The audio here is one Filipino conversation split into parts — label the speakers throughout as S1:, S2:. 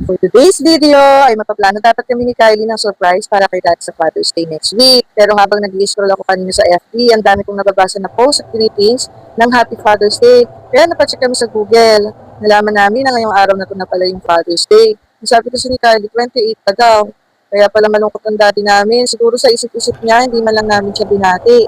S1: For today's video ay mapaplano dapat kami ni Kylie ng surprise para kay Dad sa Father's Day next week. Pero habang nag-i-scroll ako kanina sa FB, ang dami kong nababasa na post at greetings ng Happy Father's Day. Kaya napacheck kami sa Google. Nalaman namin na ngayong araw na ito na pala yung Father's Day. Sabi ko si Kylie, 28 pa daw. Kaya pala malungkot ang daddy namin. Siguro sa isip-isip niya, hindi man lang namin siya binati.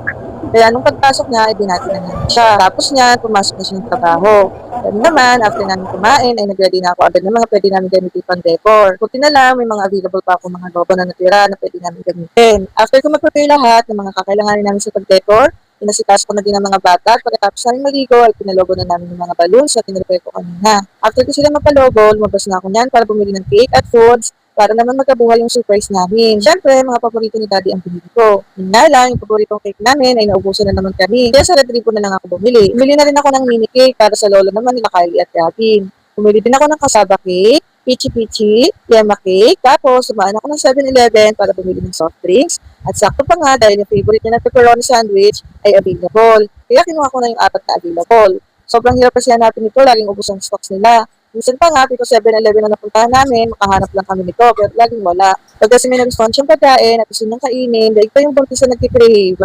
S1: Kaya nung pagpasok niya, ay binati na namin siya. Tapos niya, pumasok na siya ng trabaho. Kami naman, after namin kumain, ay nag-ready na ako agad ng mga pwede namin gamitin pang decor. Buti na lang, may mga available pa ako mga logo na natira na pwede namin gamitin. After ko mag-prepare lahat ng mga kakailanganin namin sa pag-decor, pinasitas ko na din ang mga bata at pagkatapos namin maligo ay pinalogo na namin yung mga balloons na tinrepare ko kanina. After ko sila mapalogo, lumabas na ako niyan para bumili ng cake at foods para naman magkabuhay yung surprise namin. Siyempre, mga paborito ni Daddy ang binili ko. Yun nga lang, yung paboritong cake namin ay naubusan na naman kami. Kaya sa Red Ribbon na lang ako bumili. Bumili na rin ako ng mini cake para sa lolo naman nila Kylie at Gavin. Bumili din ako ng kasaba cake, pichi-pichi, yema cake, tapos sumaan ako ng 7-Eleven para bumili ng soft drinks. At sakto pa nga dahil yung favorite niya na pepperoni sandwich ay available. Kaya kinuha ko na yung 4 na available. Sobrang hirap kasi hanapin ito, laging ubos ang stocks nila. Minsan pa nga, dito 7-Eleven na napuntahan namin, makahanap lang kami nito, pero laging wala. Pag kasi may nagustuhan siyang pagkain at gusto niyang kainin, dahil pa yung buntis na nagkikrave.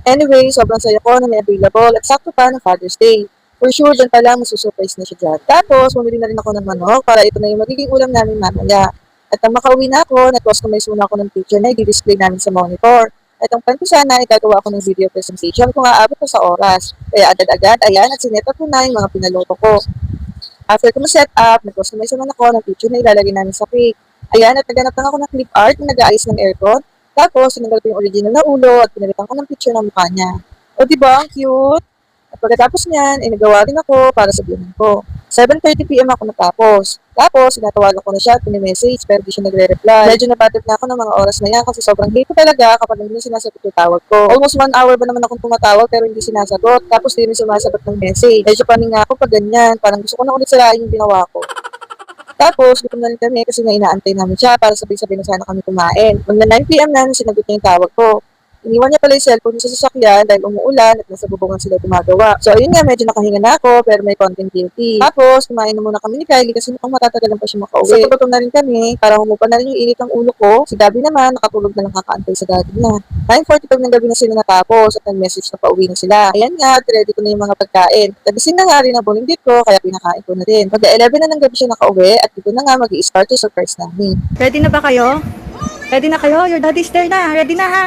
S1: Anyway, sobrang saya ko na may available at sakto pa ng Father's Day. For sure, dyan pa lang masusurprise na siya dyan. Tapos, bumili na rin ako ng manok para ito na yung magiging ulam namin mamaya. At ang makauwi na ako, nag-customize muna ako ng picture na i-display namin sa monitor. At ang plan ko sana, igagawa ako ng video presentation kung aabot ko sa oras. Kaya agad-agad, ayan, at sinetat ko na yung mga pinaloto ko. After ko ma-set up, nag-customize naman ako ng picture na ilalagay namin sa cake. Ayan, at naghanap lang ako ng clip art na nag-aayos ng aircon. Tapos, sinanggal ko yung original na ulo at pinalitan ko ng picture ng mukha niya. O, diba? Ang cute! At pagkatapos niyan, nagawa rin ako para sa biyanan ko. 7:30 PM ako natapos. Tapos, sinatawagan ko na siya at pinimessage pero di siya nagre-reply. Medyo nabatot na ako ng mga oras na yan kasi sobrang hate ko talaga kapag hindi sinasagot yung tawag ko. Almost 1 hour ba naman akong tumatawag pero hindi sinasagot. Tapos di rin sumasagot ng message. Medyo paning nga ako pag ganyan. Parang gusto ko na ulit sirain yung ginawa ko. Tapos, gutom na rin kami kasi nga inaantay namin siya para sabay-sabay na sana kami kumain. Magna 9 PM na, sinagot niya yung tawag ko. Iniwan niya pala yung cellphone niya sa sasakyan dahil umuulan at nasa bubungan sila gumagawa. So, ayun nga, medyo nakahinga na ako pero may konting guilty. Tapos, kumain na muna kami ni Kylie kasi mukhang matatagalan pa siya makauwi. So, gutom na rin kami para humupa na rin yung init ng ulo ko. Si Gabi naman, nakatulog na lang kakaantay sa daddy niya. 9:45 ng gabi na sila natapos at nag-message na pauwi na sila. Ayan nga, ready ko na yung mga pagkain. Nagising na nga rin ang bulinggit ko kaya pinakain ko na rin. Pag-11 na ng gabi siya nakauwi at dito na nga mag-i-start yung surprise namin.
S2: Ready na ba kayo? Ready na kayo? Your daddy's there na. Ready na ha?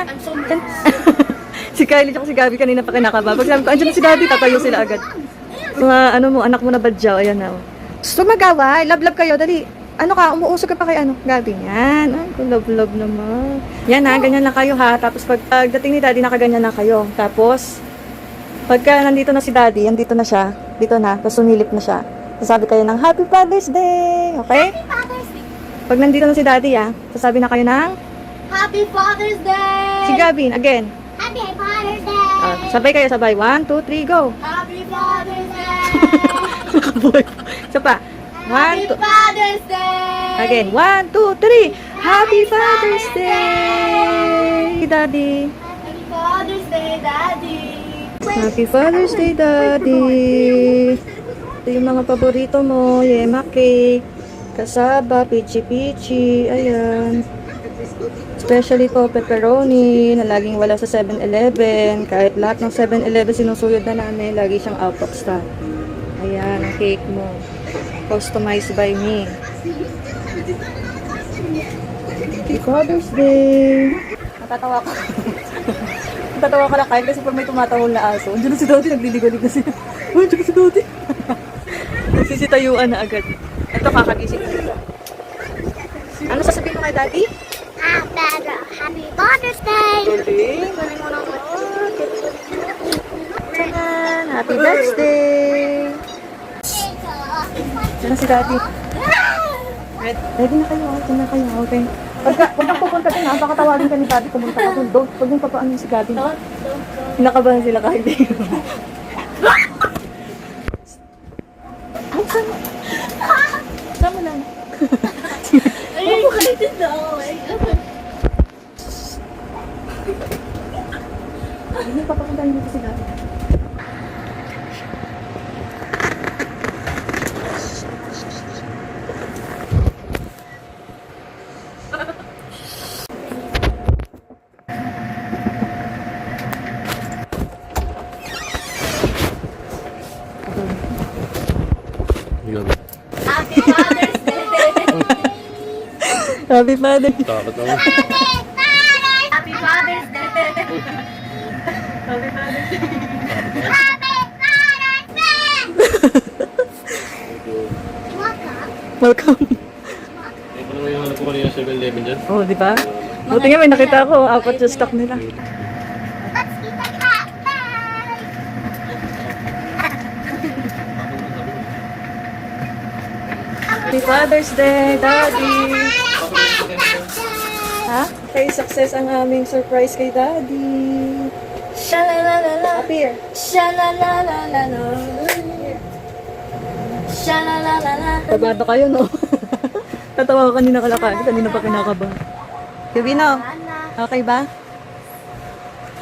S2: Si Kylie at si Gabi kanina pa kinakaba. Pag sabi ko, andyan na si daddy, tatayo sila agad. Mga ano mo, anak mo na badyaw. Ayan na. Gusto mag-away? Love kayo. Dali. Ano ka? Umuusog ka pa kay ano? Gabi. Yan. Ay, love naman. Yan ha. Ganyan lang kayo ha. Tapos pagdating ni daddy, nakaganyan na kayo. Tapos, pagka nandito na si daddy, andito na siya. Dito na. Tapos sumilip na siya. Sasabi kayo ng Happy Father's Day. Okay?
S3: Happy Father's Day!
S2: Pag nandito na si daddy sasabi na kayo ng
S3: Happy Father's Day!
S2: si Gavin, again.
S3: Happy Father's Day!
S2: Sabay kayo, sabay. 1, 2, 3, go.
S3: Happy Father's Day!
S2: Nakabuhay pa. Isa pa. 1,
S3: Happy
S2: 2.
S3: Father's Day!
S2: Again. 1, 2, 3. Happy Father's Day, Daddy.
S3: Happy Father's Day, Daddy!
S2: Happy Father's Day, Daddy. Ito yung mga paborito mo. Yema cake, kasaba, pichi-pichi. Ayan. Especially po pepperoni na laging wala sa 7-Eleven. Kahit lahat ng 7-Eleven sinusuyod na namin, lagi siyang out of stock. Ayan, ang cake mo. Customized by me. Happy Father's Day! Natatawa ko. Natatawa ko na kahit kasi pag may tumatawol na aso. Andiyan na si Dodi, nagliligalig na siya. Uy, andiyan na si Dodi. Nagsisitayuan na agad. Ito, kakagising na. Ano sasabihin mo kay Daddy?
S3: Happy Father's Day!
S2: Galing mo naman. Tanan! Happy birthday! Diyan na si Daddy. Ready na kayo, ready na kayo, okay? Huwag kang pupunta din ha, baka tawagin ka ni Daddy, pumunta ka doon. Huwag mong papaanin si Daddy. Kinakabahan sila kahit di. Ay, sama. Sama lang.
S3: Ay, excited na ako.
S2: Ano papapuntahin dito si Daddy? Happy Father.
S4: Takot naman.
S3: Happy Father's Day!
S2: Happy Father. Welcome.
S4: Ay, paano yung hanap ko kanina sa 7-Eleven dyan?
S2: Oh, di ba? Buti nga may nakita ko, apat yung stock nila.
S3: Let's eat the cat bag!
S2: Happy Father's Day, Daddy! Ha? Okay, success ang aming surprise kay Daddy.
S3: Sha-la-la-la-la.
S2: Up here.
S3: Sha-la-la-la-la-la. Sha-la-la-la-la.
S2: Kabado kayo, no? Tatawa ko kanina kalakad. Kanina pa kinakaba. Kevino, okay ba?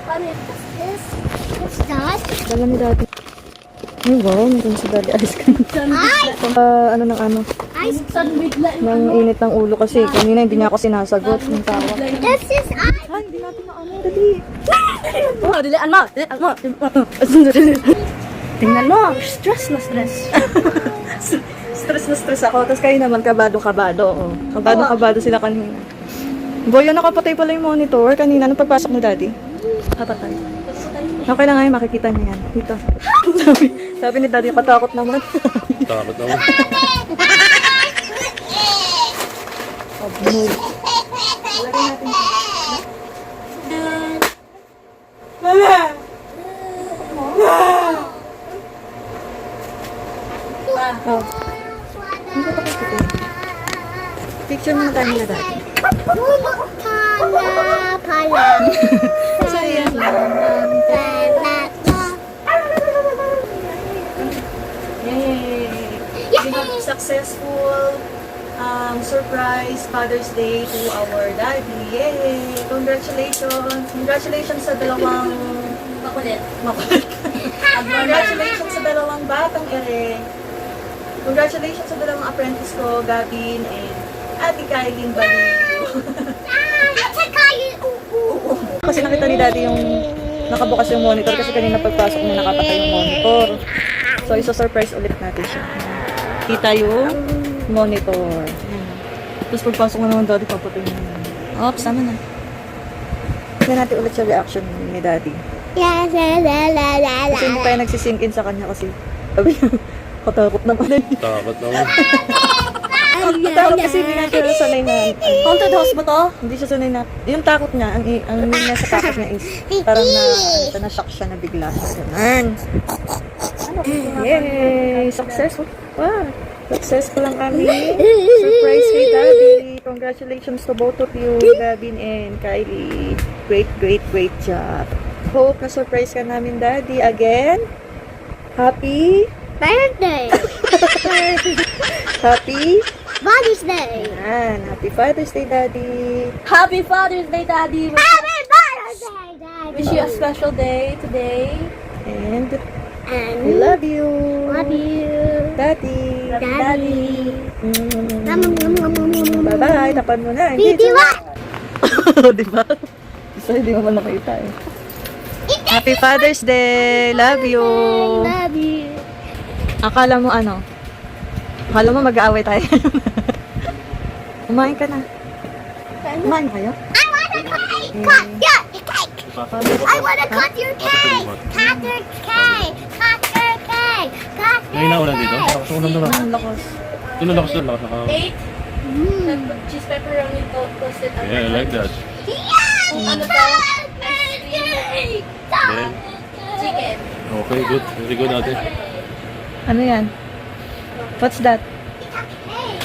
S3: What is this? What's that?
S2: Dala ni Daddy. Ay, wow. Meron si Daddy ice cream.
S3: Ay!
S2: Ano ng ano?
S3: Ice bigla.
S2: Nang init ng ulo kasi. Kanina hindi niya ako sinasagot ng tawag.
S3: This is ice.
S2: Ay, hindi natin na ano. Dali.
S3: Oh, dilaan mo. Dilaan mo. Tingnan mo. Stress na stress.
S2: Stress na stress ako. Tapos kayo naman, kabado-kabado. Oh. Kabado-kabado sila kanina. Boy, nakapatay pala yung monitor kanina nung pagpasok ni Daddy. Kapatay. Okay lang ngayon, makikita niya yan. Dito. sabi ni Daddy, patakot naman.
S4: Takot naman.
S2: Abnul. Lagay natin ito. Oh. Ano ba ito? Picture mo na tayo nila Daddy. Yay! We have successful surprise Father's Day to our daddy. Yay! Congratulations! Congratulations sa dalawang
S3: Makulit.
S2: makulit. Congratulations sa dalawang batang ere. Congratulations sa dalawang apprentice ko, Gavin and Ate Kylie Baliw. Kasi nakita ni Daddy yung nakabukas yung monitor kasi kanina pagpasok niya nakapatay yung monitor. So, isa-surprise ulit natin siya. Kita yung monitor. Tapos pagpasok mo naman Daddy, papatay mo. Oops, sama na. Tignan natin ulit siya reaction ni Daddy. Kasi hindi tayo nagsisink in sa kanya kasi sabi niya, katakot naman.
S4: Takot naman.
S2: Katakot kasi hindi nga siya sanay na.
S3: Haunted house ba to?
S2: Hindi siya sanay na. Yung takot niya, ang nasa takot niya is parang na-shock siya na bigla. Ganun. Yay! Successful. Wow! Successful ang aming surprise kay Daddy. Congratulations to both of you, Gavin and Kylie. Great, great, great job. Hope na surprise ka namin, Daddy. Again, happy
S3: Birthday!
S2: Happy
S3: Father's Day!
S2: Yan. Happy Father's Day, Daddy.
S3: Happy Father's Day, Daddy!
S2: Ah!
S3: Happy Father's Day, Daddy!
S5: Wish you a special day today.
S2: And
S3: And
S2: we love you.
S3: love you,
S2: Daddy.
S3: Daddy.
S2: Bye-bye. Tapan mo na.
S3: Bitiwa!
S2: Diba? Isa hindi mo man nakita eh. Happy Father's Day. Love you.
S3: Love you.
S2: Akala mo ano? Akala mo mag-aaway tayo. Kumain ka na. Kumain kayo?
S3: I wanna cake! Cut your cake! I wanna cut your cake! Cut your cake! Cut your cake! Cut
S4: Ngayon na ulan dito. Lakas ng ulan naman.
S2: Ang lakas.
S4: Ito na lakas na. Lakas na.
S5: 8. Cheese pepperoni toasted.
S4: Yeah, I like that.
S5: Ano to?
S4: Then,
S5: Chicken.
S4: okay, good. Very good ate.
S2: Ano yan? What's that?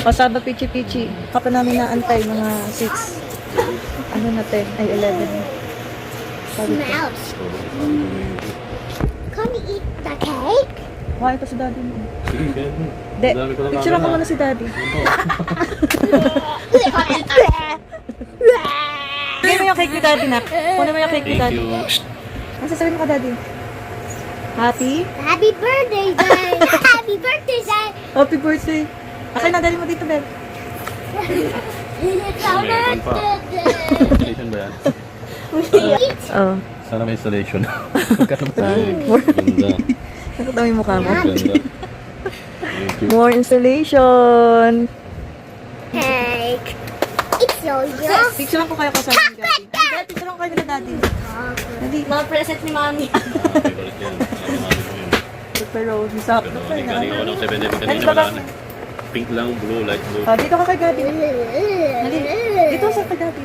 S2: Pasaba pichi-pichi. Kapag namin naantay mga 6. Ano na 10? Ay 11. Sabi ko.
S3: Smells. Can we eat the cake?
S2: Why ito si daddy mo?
S4: Sige, kaya mo.
S2: De,
S4: Dami ko lang
S2: picture ako
S4: camera.
S2: muna si daddy. Kunin mo yung cake ni daddy na. Kunin mo yung cake ni
S4: Thank
S2: daddy.
S4: you.
S2: Ano sasabihin mo ka daddy? Happy?
S3: Happy birthday, Day! Happy birthday, Day!
S2: Happy birthday! Okay na, dali mo dito, Bel.
S3: It's our
S4: Meron pa.
S3: birthday!
S4: Installation ba yan?
S2: Oo.
S4: Sana may installation. Magkano ba? Ganda.
S2: Nakita mo yung mukha mo.
S4: Ganda. Thank you.
S2: More installation!
S3: Cake! It's show you.
S2: Picture lang po kayo kasama ni Daddy. Daddy, picture lang kayo na Daddy. Daddy.
S5: Mga present ni Mami.
S4: Favorite yan.
S2: Pepperoni. Sakto pa
S4: Kanina
S2: na.
S4: kanina, 7-Eleven
S2: Daddy,
S4: kanina
S2: baba.
S4: wala na. Pink lang, blue, light blue.
S2: Dito ka kay Daddy. Daddy. Dito sa kay Daddy.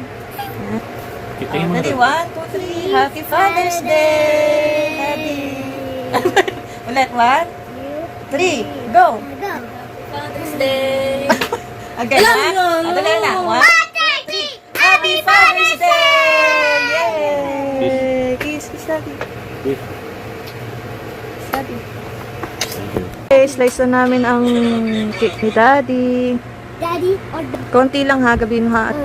S4: Kitingin mo
S2: Daddy,
S4: na.
S2: 1, 2, 3. Happy Father's Day! Daddy. Ulit, 1, 3, go!
S5: Father's Day.
S2: Again, ha? Dali na. 1, Happy Father's Day! Yay! Kiss, kiss Daddy.
S4: Kiss.
S2: Daddy. Okay, slice na namin ang cake ni Daddy.
S3: Daddy or the
S2: Konti lang ha, gabi ha, at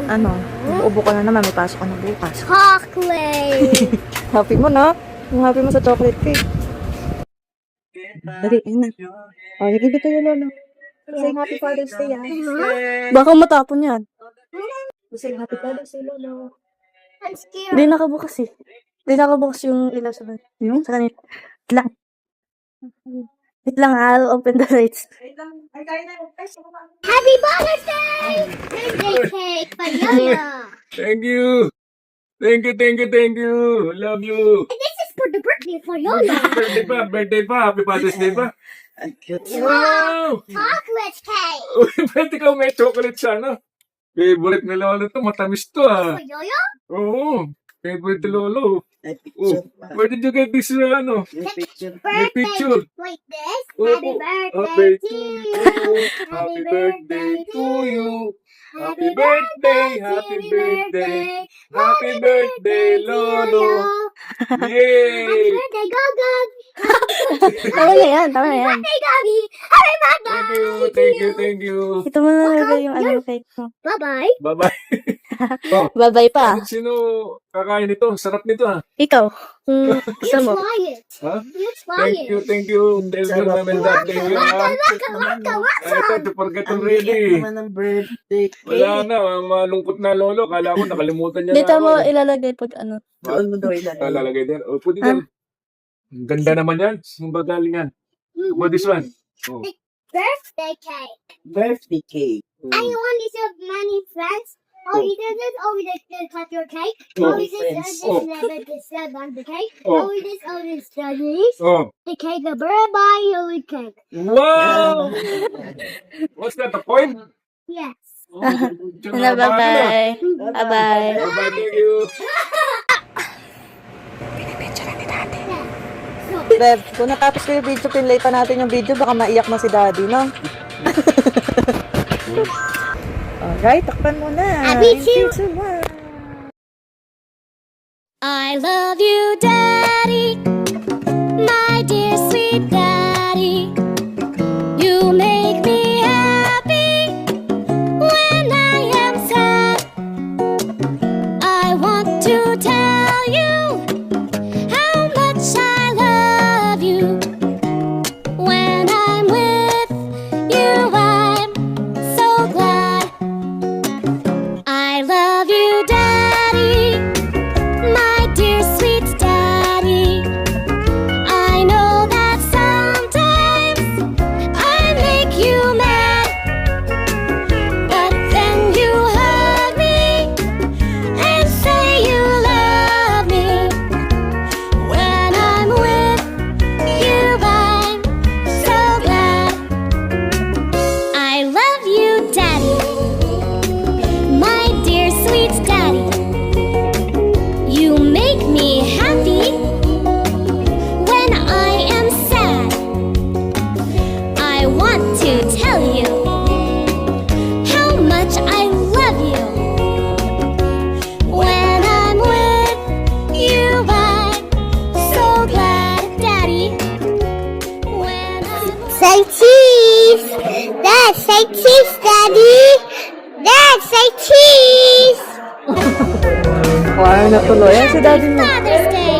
S2: ubo ka na naman, may pasok ka na bukas.
S3: chocolate.
S2: Happy mo na? Yung happy mo sa chocolate cake. Dali, yun na. Oh, higit dito yung lolo. Say Happy Father's Day, ha? Baka matapon yan. Say Happy Father's Day, lolo.
S3: I'm scared.
S2: Hindi nakabukas eh. Hindi nakabukas yung ilaw sa kanila. Yung sa kanila. Wait lang. Wait lang, I'll open the lights.
S3: Happy Father's Day! Birthday cake for Yoyo.
S6: Thank you. Thank you, thank you, thank you. Love you.
S3: And this is for the birthday for Yoyo.
S6: Birthday pa. Happy Father's Day pa. Wow!
S3: Chocolate cake
S6: Uy, ba't ikaw may chocolate sa ano? Favorite ni Lolo to. Matamis to
S3: for
S6: ah.
S3: Yoyo.
S6: Oo. Favorite ni Lolo. Oh, where did you get this ano?
S3: Birthday
S6: picture.
S3: like this.
S6: Oh,
S3: Happy
S6: oh,
S3: birthday to you.
S6: Happy birthday to you. Happy birthday, happy birthday. Happy birthday, Lolo.
S3: Happy
S6: Yay!
S3: birthday, Gogog.
S2: Tama na yan, tama na yan.
S3: Birthday, Goggy. Happy birthday.
S6: Thank you, thank you, thank you.
S2: Ito mo na lagay yung cake mo.
S3: Bye-bye.
S6: Bye-bye. Oh,
S2: Bye-bye pa.
S6: sino kakain nito? Sarap nito ah.
S2: Ikaw,
S3: You
S2: gusto mo.
S3: try it.
S6: Ha?
S3: You try
S6: Thank you,
S3: it.
S6: thank you. Tell your mom and dad, thank you ah. I thought you forgot already. Wala na, malungkot na lolo. Kala ko nakalimutan niya
S2: Dito
S6: na
S2: mo
S6: ako.
S2: ilalagay pag ano.
S6: Lalagay din. Oh, pwede din. Ang ganda naman yan. Ang bagaling yan. What this one? Oh.
S3: Birthday cake.
S7: Birthday cake.
S3: And you want these of many friends? Oh, you did this? Oh, we did cut your cake?
S6: Oh,
S3: Oh, we did this,
S6: Oh.
S3: this, on the cake?
S6: Oh.
S3: Oh, we did, this,
S6: Oh.
S3: the cake, the bye yellow cake.
S6: Wow! What's that, the point?
S3: Yes.
S6: Oh,
S2: Hello, bye-bye. Bye-bye.
S6: Bye-bye, thank you.
S2: Bev, kung natapos ko yung video, pinlay pa natin yung video, baka maiyak na si Daddy, no? Alright, takpan mo na.
S3: Me too.
S8: I love you, Daddy, my dear sweet Daddy. You make me happy when I am sad. I want to tell you how much I love you. When I'm with you, I'm so glad. I love you, Daddy, my dear sweet Daddy. I know that sometimes I make you mad, but then you hug me and say you love me. When I'm with you, I'm so glad. I love you, Daddy, my dear sweet Daddy. You make me happy when I am sad. I want to tell you how much I love you. When I'm with you, I'm so glad, Daddy. When I'm
S3: Say cheese. Dad, say cheese, Daddy. Dad, say cheese.
S2: Wow, natuloy. Yan si Daddy mo.
S8: Father's Day.